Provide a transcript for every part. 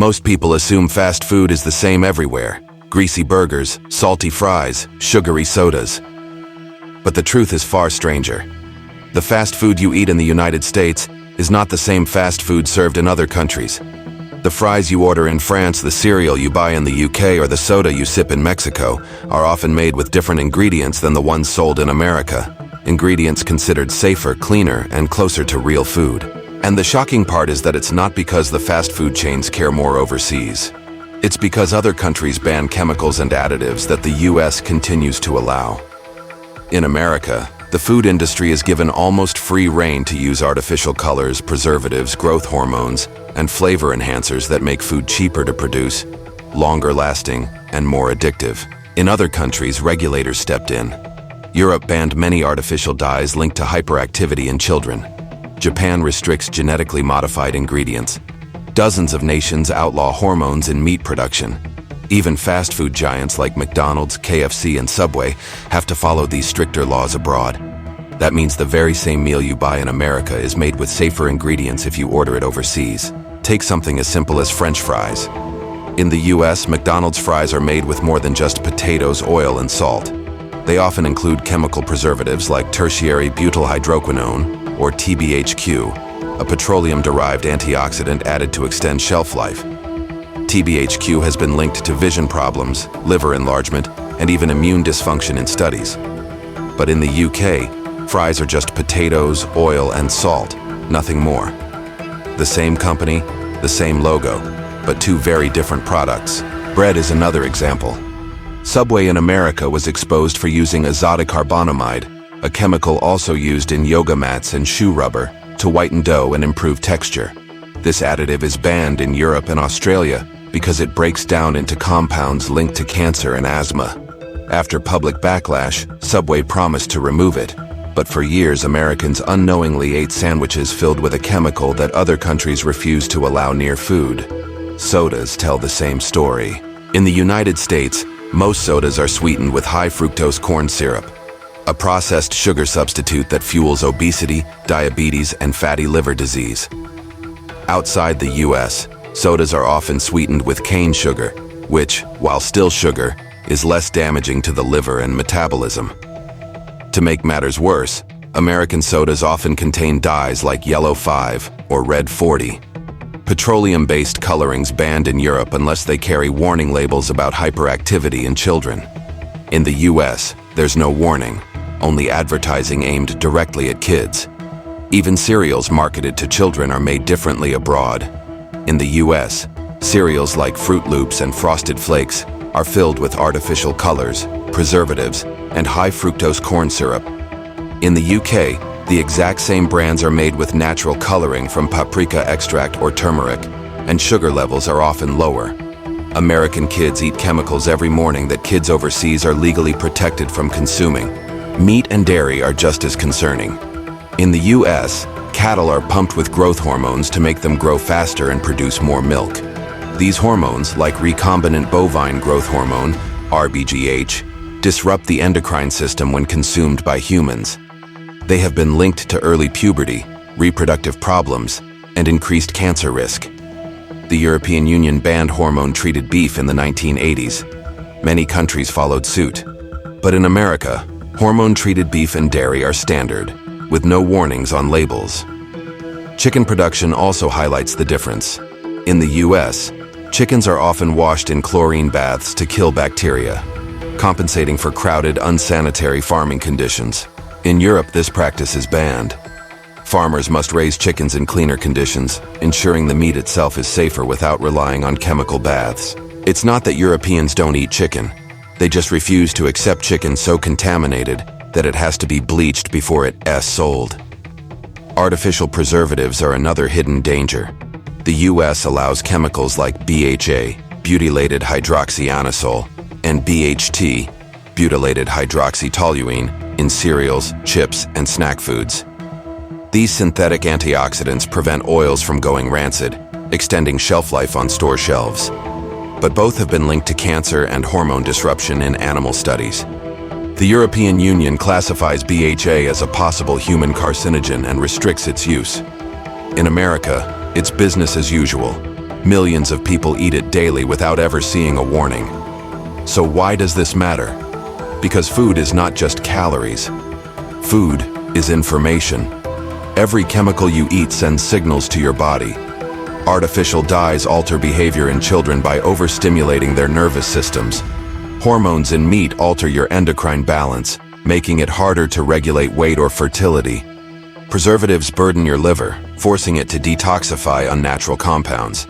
Most people assume fast food is the same everywhere: greasy burgers, salty fries, sugary sodas. But the truth is far stranger. The fast food you eat in the United States is not the same fast food served in other countries. The fries you order in France, the cereal you buy in the UK, or the soda you sip in Mexico are often made with different ingredients than the ones sold in America. Ingredients considered safer, cleaner, and closer to real food. And the shocking part is that it's not because the fast food chains care more overseas. It's because other countries ban chemicals and additives that the US continues to allow. In America, the food industry is given almost free rein to use artificial colors, preservatives, growth hormones, and flavor enhancers that make food cheaper to produce, longer lasting, and more addictive. In other countries, regulators stepped in. Europe banned many artificial dyes linked to hyperactivity in children. Japan restricts genetically modified ingredients. Dozens of nations outlaw hormones in meat production. Even fast food giants like McDonald's, KFC, and Subway have to follow these stricter laws abroad. That means the very same meal you buy in America is made with safer ingredients if you order it overseas. Take something as simple as French fries. In the US, McDonald's fries are made with more than just potatoes, oil, and salt. They often include chemical preservatives like tertiary butyl hydroquinone, or TBHQ, a petroleum-derived antioxidant added to extend shelf life. TBHQ has been linked to vision problems, liver enlargement, and even immune dysfunction in studies. But in the UK, fries are just potatoes, oil, and salt, nothing more. The same company, the same logo, but two very different products. Bread is another example. Subway in America was exposed for using azotocarbonamide, a chemical also used in yoga mats and shoe rubber, to whiten dough and improve texture. This additive is banned in Europe and Australia because it breaks down into compounds linked to cancer and asthma. After public backlash, Subway promised to remove it, but for years Americans unknowingly ate sandwiches filled with a chemical that other countries refused to allow near food. Sodas tell the same story. In the United States, most sodas are sweetened with high fructose corn syrup, a processed sugar substitute that fuels obesity, diabetes, and fatty liver disease. Outside the US, sodas are often sweetened with cane sugar, which, while still sugar, is less damaging to the liver and metabolism. To make matters worse, American sodas often contain dyes like Yellow 5 or Red 40. Petroleum-based colorings banned in Europe unless they carry warning labels about hyperactivity in children. In the US, there's no warning, only advertising aimed directly at kids. Even cereals marketed to children are made differently abroad. In the US, cereals like Fruit Loops and Frosted Flakes are filled with artificial colors, preservatives, and high fructose corn syrup. In the UK, the exact same brands are made with natural coloring from paprika extract or turmeric, and sugar levels are often lower. American kids eat chemicals every morning that kids overseas are legally protected from consuming. Meat and dairy are just as concerning. In the US, cattle are pumped with growth hormones to make them grow faster and produce more milk. These hormones, like recombinant bovine growth hormone, RBGH, disrupt the endocrine system when consumed by humans. They have been linked to early puberty, reproductive problems, and increased cancer risk. The European Union banned hormone-treated beef in the 1980s. Many countries followed suit. But in America, hormone-treated beef and dairy are standard, with no warnings on labels. Chicken production also highlights the difference. In the US, chickens are often washed in chlorine baths to kill bacteria, compensating for crowded, unsanitary farming conditions. In Europe, this practice is banned. Farmers must raise chickens in cleaner conditions, ensuring the meat itself is safer without relying on chemical baths. It's not that Europeans don't eat chicken. They just refuse to accept chicken so contaminated that it has to be bleached before it's sold. Artificial preservatives are another hidden danger. The US allows chemicals like BHA, butylated hydroxyanisole, and BHT, butylated hydroxytoluene, in cereals, chips, and snack foods. These synthetic antioxidants prevent oils from going rancid, extending shelf life on store shelves. But both have been linked to cancer and hormone disruption in animal studies. The European Union classifies BHA as a possible human carcinogen and restricts its use. In America, it's business as usual. Millions of people eat it daily without ever seeing a warning. So why does this matter? Because food is not just calories. Food is information. Every chemical you eat sends signals to your body. Artificial dyes alter behavior in children by overstimulating their nervous systems. Hormones in meat alter your endocrine balance, making it harder to regulate weight or fertility. Preservatives burden your liver, forcing it to detoxify unnatural compounds.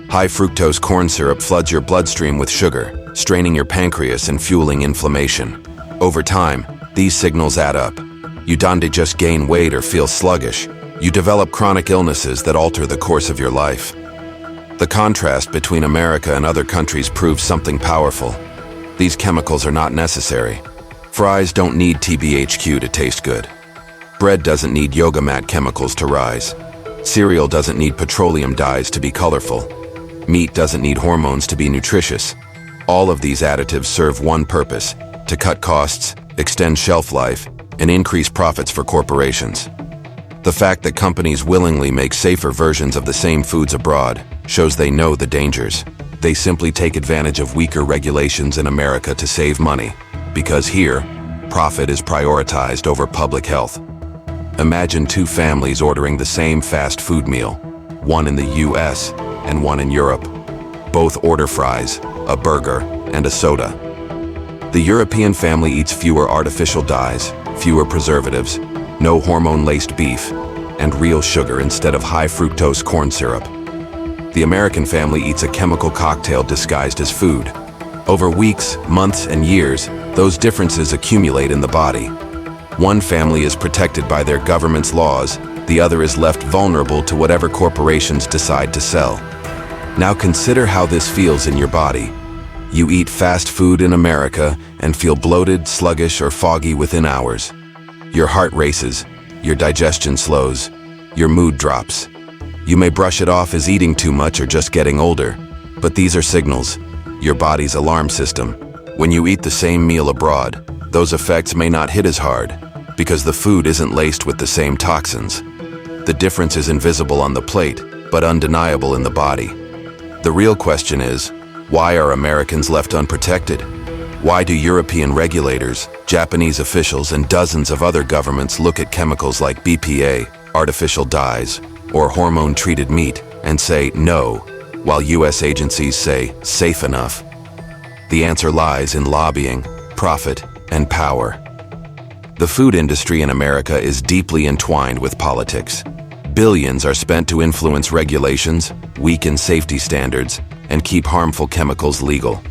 High fructose corn syrup floods your bloodstream with sugar, straining your pancreas and fueling inflammation. Over time, these signals add up. You don't just gain weight or feel sluggish. You develop chronic illnesses that alter the course of your life. The contrast between America and other countries proves something powerful. These chemicals are not necessary. Fries don't need TBHQ to taste good. Bread doesn't need yoga mat chemicals to rise. Cereal doesn't need petroleum dyes to be colorful. Meat doesn't need hormones to be nutritious. All of these additives serve one purpose: to cut costs, extend shelf life, and increase profits for corporations. The fact that companies willingly make safer versions of the same foods abroad shows they know the dangers. They simply take advantage of weaker regulations in America to save money, because here, profit is prioritized over public health. Imagine two families ordering the same fast food meal, one in the US and one in Europe. Both order fries, a burger, and a soda. The European family eats fewer artificial dyes, fewer preservatives, no hormone-laced beef, and real sugar instead of high fructose corn syrup. The American family eats a chemical cocktail disguised as food. Over weeks, months, and years, those differences accumulate in the body. One family is protected by their government's laws, the other is left vulnerable to whatever corporations decide to sell. Now consider how this feels in your body. You eat fast food in America and feel bloated, sluggish, or foggy within hours. Your heart races, your digestion slows, your mood drops. You may brush it off as eating too much or just getting older, but these are signals, your body's alarm system. When you eat the same meal abroad, those effects may not hit as hard, because the food isn't laced with the same toxins. The difference is invisible on the plate, but undeniable in the body. The real question is, why are Americans left unprotected? Why do European regulators, Japanese officials, and dozens of other governments look at chemicals like BPA, artificial dyes, or hormone-treated meat and say no, while US agencies say safe enough? The answer lies in lobbying, profit, and power. The food industry in America is deeply entwined with politics. Billions are spent to influence regulations, weaken safety standards, and keep harmful chemicals legal.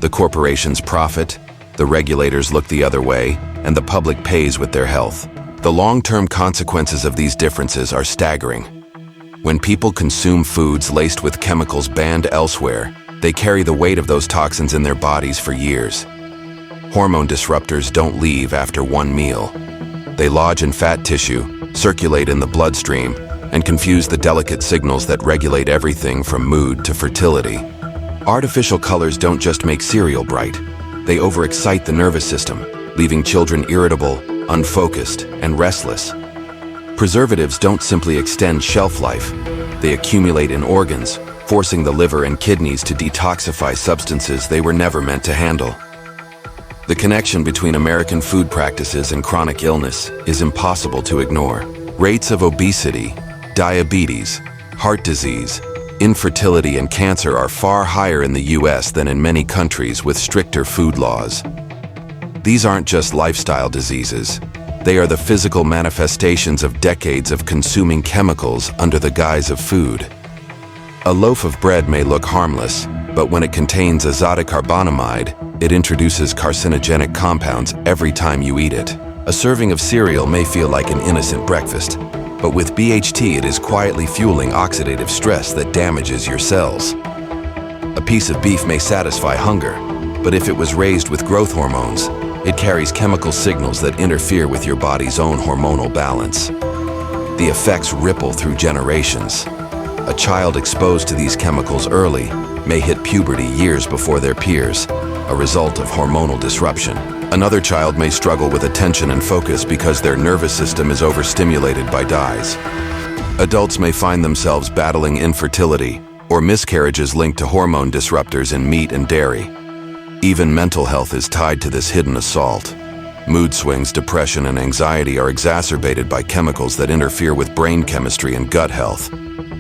The corporations profit, the regulators look the other way, and the public pays with their health. The long-term consequences of these differences are staggering. When people consume foods laced with chemicals banned elsewhere, they carry the weight of those toxins in their bodies for years. Hormone disruptors don't leave after one meal. They lodge in fat tissue, circulate in the bloodstream, and confuse the delicate signals that regulate everything from mood to fertility. Artificial colors don't just make cereal bright. They overexcite the nervous system, leaving children irritable, unfocused, and restless. Preservatives don't simply extend shelf life. They accumulate in organs, forcing the liver and kidneys to detoxify substances they were never meant to handle. The connection between American food practices and chronic illness is impossible to ignore. Rates of obesity, diabetes, heart disease, infertility, and cancer are far higher in the US than in many countries with stricter food laws. These aren't just lifestyle diseases. They are the physical manifestations of decades of consuming chemicals under the guise of food. A loaf of bread may look harmless, but when it contains azotocarbonamide, it introduces carcinogenic compounds every time you eat it. A serving of cereal may feel like an innocent breakfast, but with BHT it is quietly fueling oxidative stress that damages your cells. A piece of beef may satisfy hunger, but if it was raised with growth hormones, it carries chemical signals that interfere with your body's own hormonal balance. The effects ripple through generations. A child exposed to these chemicals early may hit puberty years before their peers, a result of hormonal disruption. Another child may struggle with attention and focus because their nervous system is overstimulated by dyes. Adults may find themselves battling infertility or or miscarriages linked to hormone disruptors in meat and dairy. Even mental health is tied to this hidden assault. Mood swings, depression, and anxiety are exacerbated by chemicals that interfere with brain chemistry and gut health.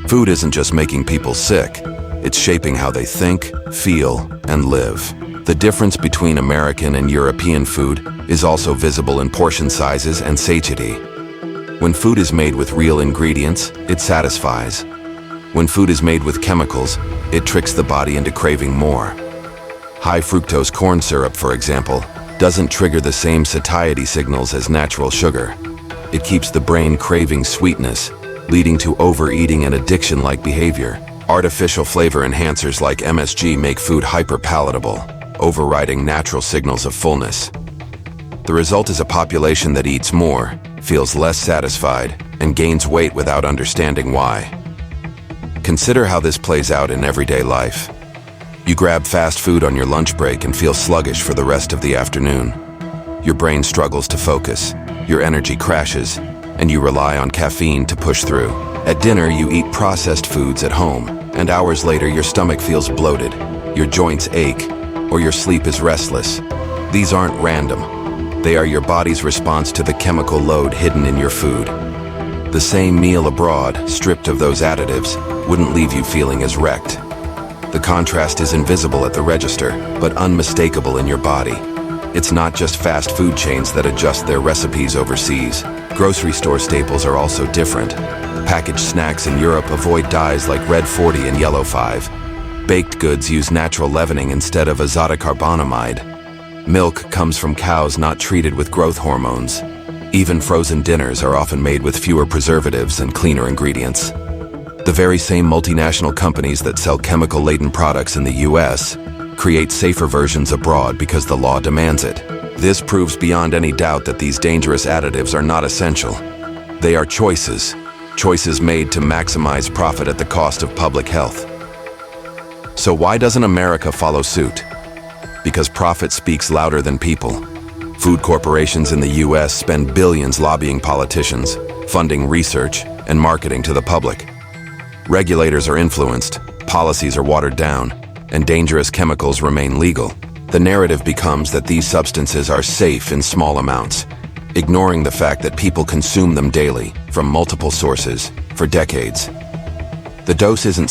Food isn't just making people sick, it's shaping how they think, feel, and live. The difference between American and European food is also visible in portion sizes and satiety. When food is made with real ingredients, it satisfies. When food is made with chemicals, it tricks the body into craving more. High fructose corn syrup, for example, doesn't trigger the same satiety signals as natural sugar. It keeps the brain craving sweetness, leading to overeating and addiction-like behavior. Artificial flavor enhancers like MSG make food hyper-palatable, overriding natural signals of fullness. The result is a population that eats more, feels less satisfied, and gains weight without understanding why. Consider how this plays out in everyday life. You grab fast food on your lunch break and feel sluggish for the rest of the afternoon. Your brain struggles to focus, your energy crashes, and you rely on caffeine to push through. At dinner, you eat processed foods at home, and hours later your stomach feels bloated, your joints ache, or your sleep is restless. These aren't random. They are your body's response to the chemical load hidden in your food. The same meal abroad, stripped of those additives, wouldn't leave you feeling as wrecked. The contrast is invisible at the register, but unmistakable in your body. It's not just fast food chains that adjust their recipes overseas. Grocery store staples are also different. Packaged snacks in Europe avoid dyes like red 40 and yellow 5. Baked goods use natural leavening instead of azotocarbonamide. Milk comes from cows not treated with growth hormones. Even frozen dinners are often made with fewer preservatives and cleaner ingredients. The very same multinational companies that sell chemical-laden products in the US create safer versions abroad because the law demands it. This proves beyond any doubt that these dangerous additives are not essential. They are choices made to maximize profit at the cost of public health. So why doesn't America follow suit? Because profit speaks louder than people. Food corporations in the US spend billions lobbying politicians, funding research, and marketing to the public. Regulators are influenced, policies are watered down, and dangerous chemicals remain legal. The narrative becomes that these substances are safe in small amounts, ignoring the fact that people consume them daily from multiple sources for decades. The dose isn't